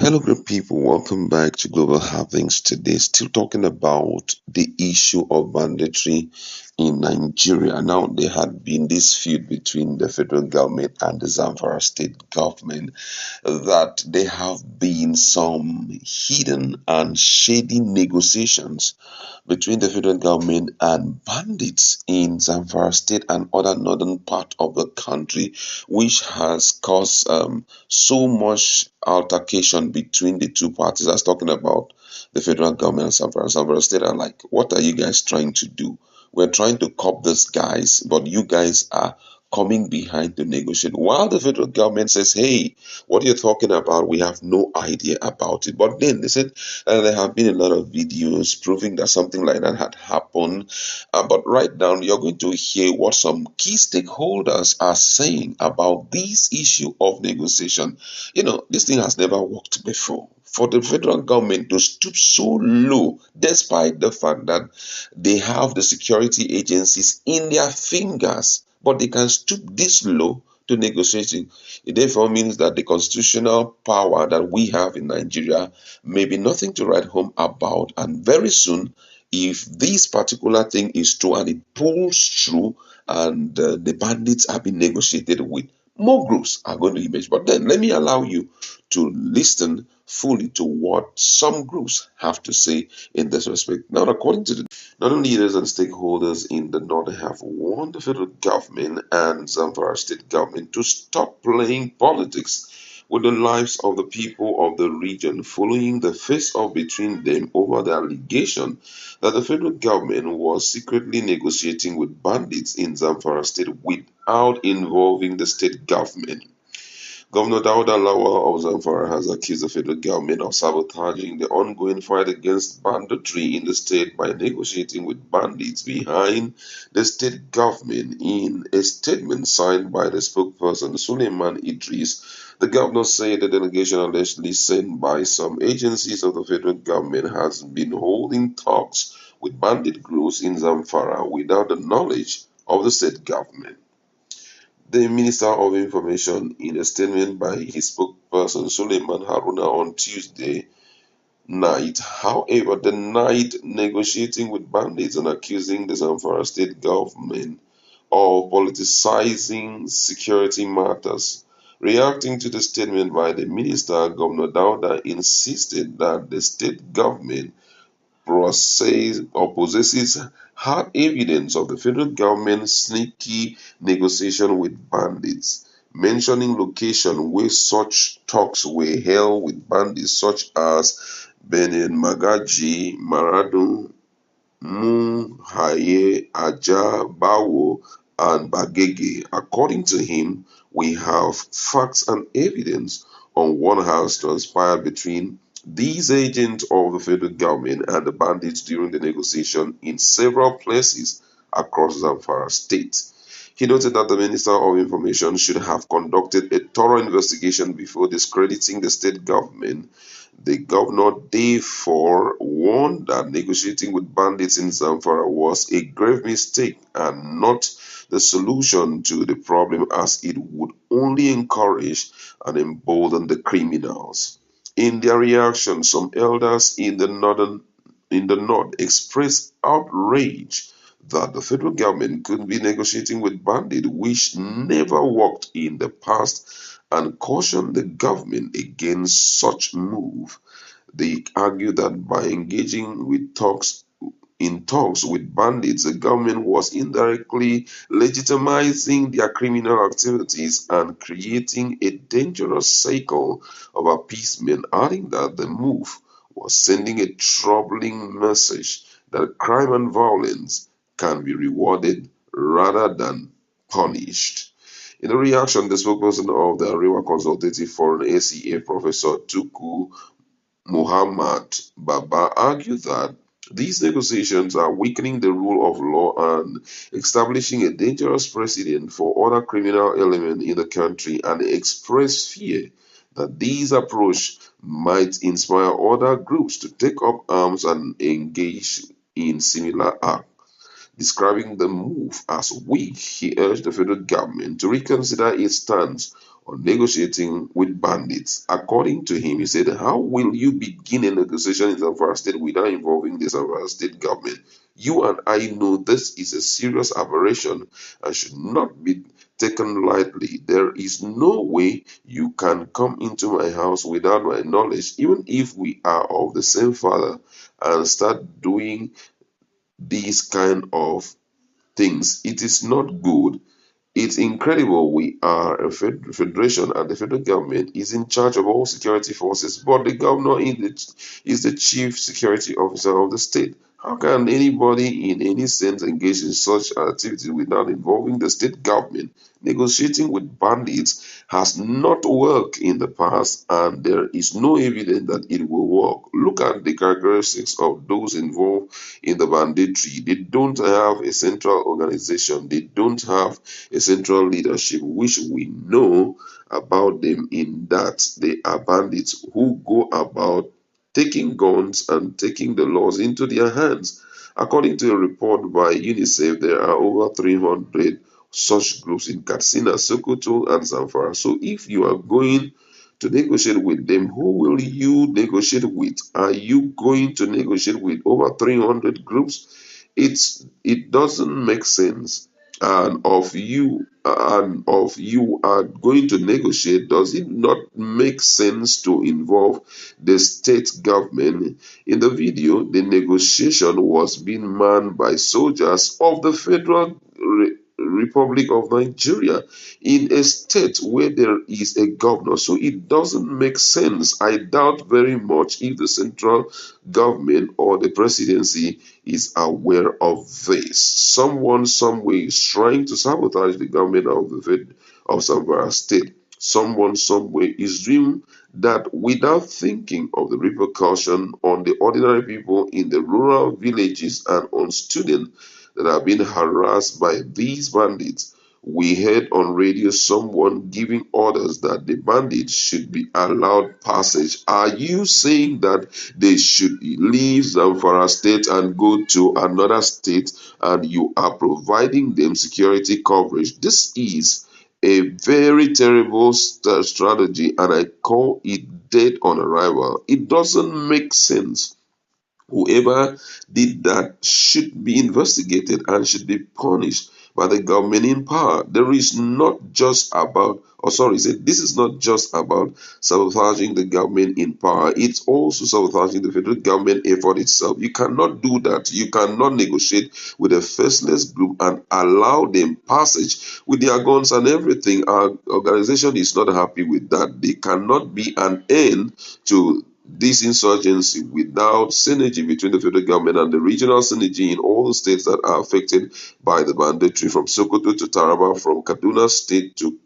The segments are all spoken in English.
Hello, great people. Welcome back to Global Havings. Today, still talking about the issue of banditry in Nigeria. Now, there had been this feud between the federal government and the Zamfara state government, that there have been some hidden and shady negotiations between the federal government and bandits in Zamfara state and other northern part of the country, which has caused so much altercation between the two parties. I was talking about the federal government and Zamfara. Zamfara state are like, what are you guys trying to do? We're trying to cop these guys, but you guys are coming behind to negotiate. While the federal government says, hey, what you're talking about, we have no idea about it. But then they said there have been a lot of videos proving that something like that had happened. But right now, you're going to hear what some key stakeholders are saying about this issue of negotiation. This thing has never worked before. For the federal government to stoop so low, despite the fact that they have the security agencies in their fingers, but they can stoop this low to negotiating. It therefore means that the constitutional power that we have in Nigeria may be nothing to write home about. And very soon, if this particular thing is true and it pulls through and the bandits have been negotiated with, more groups are going to emerge. But then let me allow you to listen fully to what some groups have to say in this respect. Now, according to the northern leaders and stakeholders in the north have warned the federal government and Zamfara state government to stop playing politics with the lives of the people of the region following the face-off between them over the allegation that the federal government was secretly negotiating with bandits in Zamfara state without involving the state government. Governor Dauda Lawal of Zamfara has accused the federal government of sabotaging the ongoing fight against banditry in the state by negotiating with bandits behind the state government. In a statement signed by the spokesperson Suleiman Idris, the governor said the delegation allegedly sent by some agencies of the federal government has been holding talks with bandit groups in Zamfara without the knowledge of the state government. The Minister of Information, in a statement by his spokesperson Suleiman Haruna on Tuesday night, however, denied negotiating with bandits and accusing the Zamfara state government of politicizing security matters. Reacting to the statement by the minister, Governor Dauda insisted that the state government possesses hard evidence of the federal government's sneaky negotiation with bandits, mentioning locations where such talks were held with bandits such as Benin Magaji, Maradun, Muhaye, Aja, Bawo, and Bagege. According to him, we have facts and evidence on what has transpired between these agents of the federal government and the bandits during the negotiation in several places across Zamfara state. He noted that the Minister of Information should have conducted a thorough investigation before discrediting the state government. The governor therefore warned that negotiating with bandits in Zamfara was a grave mistake and not the solution to the problem, as it would only encourage and embolden the criminals. In their reaction, some elders in the north expressed outrage that the federal government could be negotiating with bandits, which never worked in the past, and cautioned the government against such move. They argued that by engaging in talks with bandits, the government was indirectly legitimizing their criminal activities and creating a dangerous cycle of appeasement, adding that the move was sending a troubling message that crime and violence can be rewarded rather than punished. In a reaction, the spokesperson of the Arewa Consultative Forum ACA, Professor Tuku Muhammad Baba, argued that these negotiations are weakening the rule of law and establishing a dangerous precedent for other criminal elements in the country, and expressed fear that this approach might inspire other groups to take up arms and engage in similar acts. Describing the move as weak, he urged the federal government to reconsider its stance on negotiating with bandits. According to him, he said, how will you begin a negotiation in Zamfara state without involving the Zamfara state government? You and I know this is a serious aberration and should not be taken lightly. There is no way you can come into my house without my knowledge, even if we are of the same father, and start doing these kind of things. It is not good. It's incredible we are a federation and the federal government is in charge of all security forces, but the governor is the chief security officer of the state. How can anybody in any sense engage in such activity without involving the state government? Negotiating with bandits has not worked in the past, and there is no evidence that it will work. Look at the characteristics of those involved in the banditry. They don't have a central organization, they don't have a central leadership, which we know about them in that they are bandits who go about taking guns and taking the laws into their hands. According to a report by UNICEF, there are over 300 such groups in Katsina, Sokoto, and Zamfara. So if you are going to negotiate with them, who will you negotiate with? Are you going to negotiate with over 300 groups? It doesn't make sense. And of you are going to negotiate, does it not make sense to involve the state government? In the video, the negotiation was being manned by soldiers of the Federal Republic of Nigeria in a state where there is a governor. So it doesn't make sense. I doubt very much if the central government or the presidency is aware of this. Someone somewhere is trying to sabotage the government of the of Zamfara state. Someone somewhere is doing that without thinking of the repercussion on the ordinary people in the rural villages and on students that are being harassed by these bandits. We heard on radio someone giving orders that the bandits should be allowed passage. Are you saying that they should leave Zamfara state and go to another state, and you are providing them security coverage? This is a very terrible strategy, and I call it dead on arrival. It doesn't make sense. Whoever did that should be investigated and should be punished by the government in power. There is not just about, or sorry, this is not just about sabotaging the government in power. It's also sabotaging the federal government effort itself. You cannot do that. You cannot negotiate with a faceless group and allow them passage with their guns and everything. Our organization is not happy with that. There cannot be an end to this insurgency without synergy between the federal government and the regional synergy in all the states that are affected by the banditry, from Sokoto to Taraba, from Kaduna State to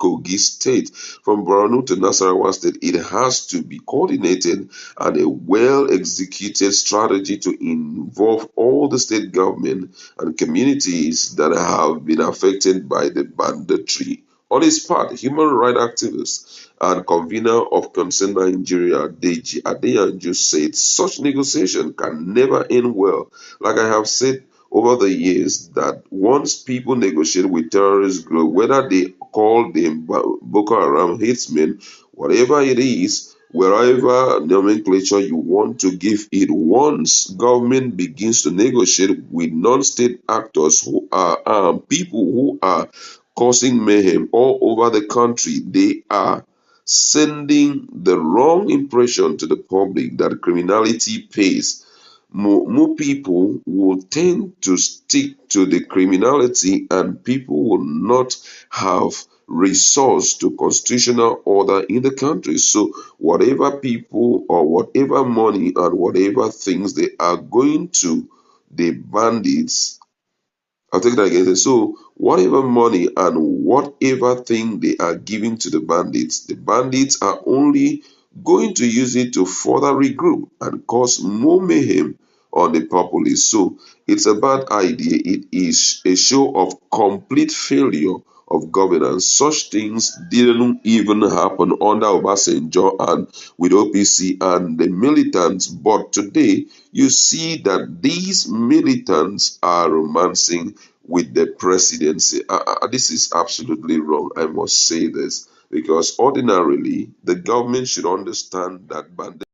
Kogi State, from Borno to Nasarawa State. It has to be coordinated and a well executed strategy to involve all the state government and communities that have been affected by the banditry. On his part, human rights activist and convener of Concern Nigeria, Deji Adeyanju, said such negotiation can never end well. Like I have said over the years, that once people negotiate with terrorist group, whether they call them Boko Haram, hitmen, whatever it is, wherever nomenclature you want to give it, once government begins to negotiate with non-state actors who are armed, people who are causing mayhem all over the country, they are sending the wrong impression to the public that criminality pays. More people will tend to stick to the criminality, and people will not have resource to constitutional order in the country. So whatever people or whatever money and whatever things they are going to the bandits, I'll take that again. So, whatever money and whatever thing they are giving to the bandits are only going to use it to further regroup and cause more mayhem on the populace. So, it's a bad idea. It is a show of complete failure of governance. Such things didn't even happen under Obasanjo and with OPC and the militants, but today you see that these militants are romancing with the presidency. This is absolutely wrong. I must say this. because ordinarily the government should understand that bandit